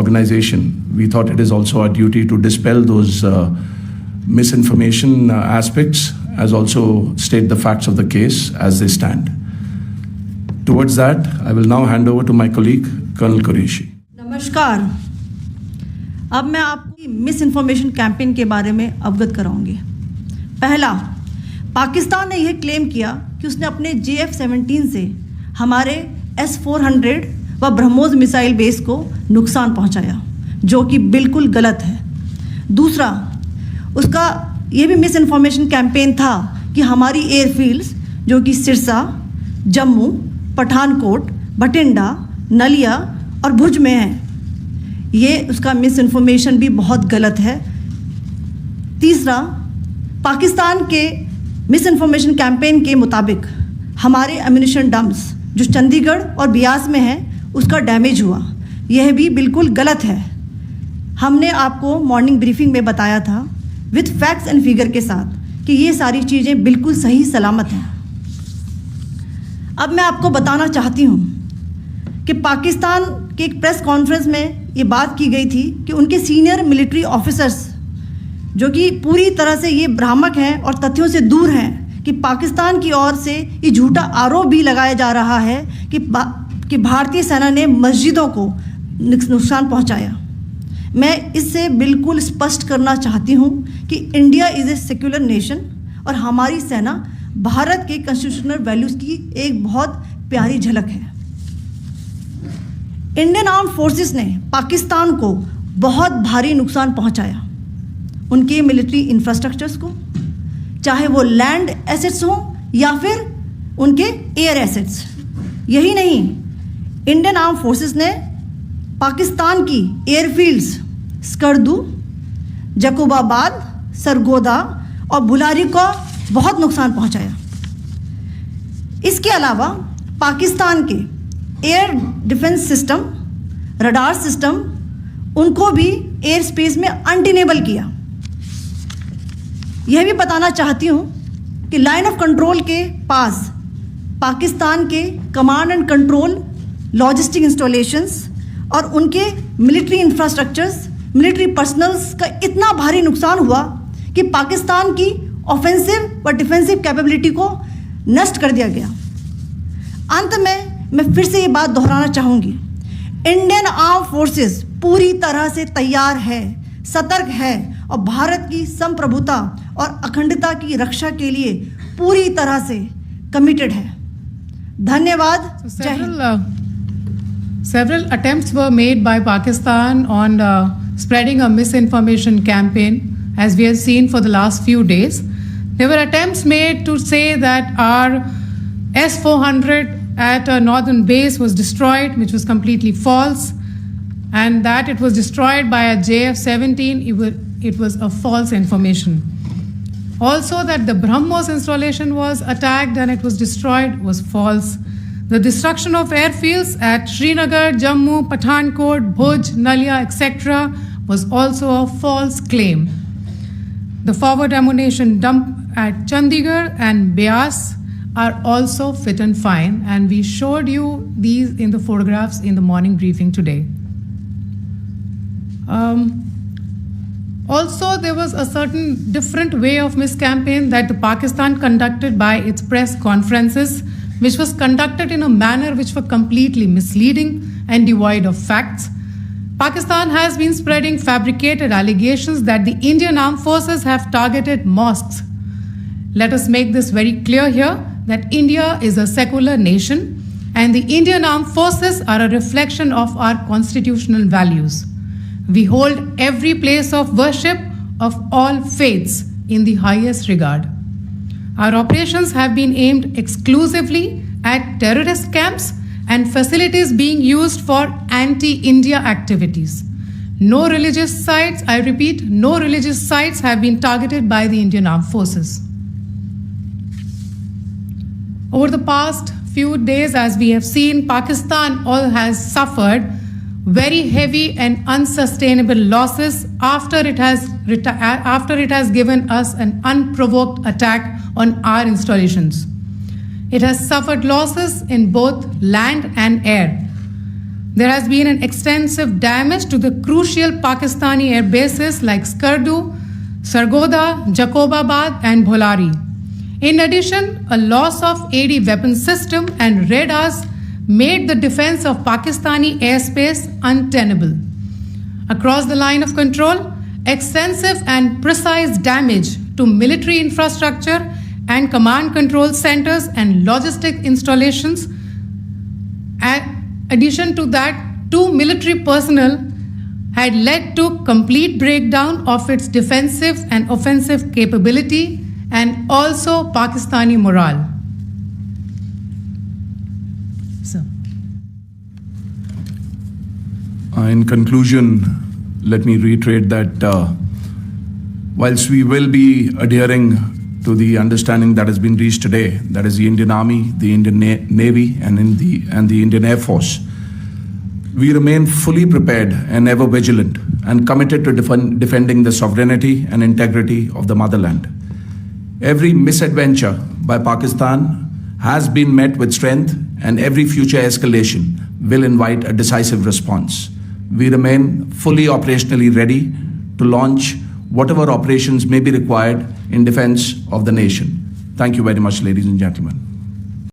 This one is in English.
organization, we thought it is also our duty to dispel those misinformation aspects, as also state the facts of the case as they stand. Towards that, I will now hand over to my colleague, Colonel Qureshi. नमस्कार। अब मैं आपकी miss information campaign के बारे में अवगत कराऊंगी। पहला, पाकिस्तान ने यह क्लेम किया कि उसने अपने JF-17 से हमारे S-400 व ब्रह्मोस मिसाइल बेस को नुकसान पहुंचाया, जो कि बिल्कुल गलत है। दूसरा, उसका ये भी मिस इन्फॉर्मेशन कैंपेन था कि हमारी एयरफील्ड्स जो कि सिरसा, जम्मू, पठानकोट, भटिंडा, नलिया और भुज में हैं, ये उसका मिस इन्फॉर्मेशन भी बहुत गलत है। तीसरा, पाकिस्तान के मिस इन्फॉर्मेशन कैंपेन के मुताबिक हमारे एम्यूनिशन डम्प्स जो चंडीगढ़ और बियास में हैं उसका डैमेज हुआ, यह भी बिल्कुल गलत है। हमने आपको मॉर्निंग ब्रीफिंग में बताया था विथ फैक्ट्स एंड फिगर के साथ कि ये सारी चीज़ें बिल्कुल सही सलामत हैं। अब मैं आपको बताना चाहती हूँ कि पाकिस्तान के एक प्रेस कॉन्फ्रेंस में ये बात की गई थी कि उनके सीनियर मिलिट्री ऑफिसर्स जो कि पूरी तरह से ये भ्रामक हैं और तथ्यों से दूर हैं कि पाकिस्तान की ओर से ये झूठा आरोप भी लगाया जा रहा है कि भारतीय सेना ने मस्जिदों को नुकसान पहुंचाया। मैं इससे बिल्कुल स्पष्ट करना चाहती हूं कि India is a secular nation और हमारी सेना भारत के कॉन्स्टिट्यूशनल वैल्यूज़ की एक बहुत प्यारी झलक है। इंडियन आर्म्ड फोर्सेस ने पाकिस्तान को बहुत भारी नुकसान पहुंचाया, उनके मिलिट्री इंफ्रास्ट्रक्चर्स को, चाहे वो लैंड एसेट्स हों या फिर उनके एयर एसेट्स। यही नहीं, इंडियन आर्म फोर्सेस ने पाकिस्तान की एयरफील्ड्स स्कर्दू, जकोबाबाद, सरगोदा और बुलारी को बहुत नुकसान पहुंचाया। इसके अलावा पाकिस्तान के air defence system, radar system, उनको भी एयर स्पेस में अनटेनेबल किया। यह भी बताना चाहती हूँ कि लाइन ऑफ कंट्रोल के पास पाकिस्तान के command and control logistic installations और उनके मिलिट्री इंफ्रास्ट्रक्चर्स, मिलिट्री पर्सनल्स का इतना भारी नुकसान हुआ कि पाकिस्तान की ऑफेंसिव व डिफेंसिव कैपेबिलिटी को नष्ट कर दिया गया। अंत में मैं फिर से ये बात दोहराना चाहूँगी, इंडियन आर्म फोर्सेस पूरी तरह से तैयार है, सतर्क है और भारत की संप्रभुता और अखंडता की रक्षा के लिए पूरी तरह से कमिटेड है। धन्यवाद। जय Hind. Several attempts were made by Pakistan on spreading a misinformation campaign, as we have seen for the last few days. There were attempts made to say that our S-400 at a northern base was destroyed, which was completely false, and that it was destroyed by a JF-17. It was a false information. Also, that the BrahMos installation was attacked and it was destroyed was false. The destruction of airfields at Srinagar, Jammu, Pathankot, Bhuj, Nalia, etc. was also a false claim. The forward ammunition dump at Chandigarh and Beas are also fit and fine, and we showed you these in the photographs in the morning briefing today. Also, there was a certain different way of miscampaign that the Pakistan conducted by its press conferences, which was conducted in a manner which were completely misleading and devoid of facts. Pakistan has been spreading fabricated allegations that the Indian armed forces have targeted mosques. Let us make this very clear here that India is a secular nation and the Indian armed forces are a reflection of our constitutional values. We hold every place of worship of all faiths in the highest regard. Our operations have been aimed exclusively at terrorist camps and facilities being used for anti-India activities. No religious sites, I repeat, no religious sites have been targeted by the Indian Armed Forces. Over the past few days, as we have seen, Pakistan all has suffered very heavy and unsustainable losses after it has given us an unprovoked attack on our installations. It has suffered losses in both land and air. There has been an extensive damage to the crucial Pakistani air bases like Skardu, Sargodha, Jacobabad, and Bholari. In addition, a loss of AD weapon system and radars made the defense of Pakistani airspace untenable. Across the line of control, extensive and precise damage to military infrastructure and command control centers and logistic installations. Addition to that, 2 military personnel had led to complete breakdown of its defensive and offensive capability and also Pakistani morale. So, In conclusion, let me reiterate that whilst we will be adhering to the understanding that has been reached today, that is the Indian Army, the Indian Navy, and the Indian Air Force, we remain fully prepared and ever vigilant and committed to defending the sovereignty and integrity of the motherland. Every misadventure by Pakistan has been met with strength, and every future escalation will invite a decisive response. We remain fully operationally ready to launch whatever operations may be required in defense of the nation. Thank you very much, ladies and gentlemen.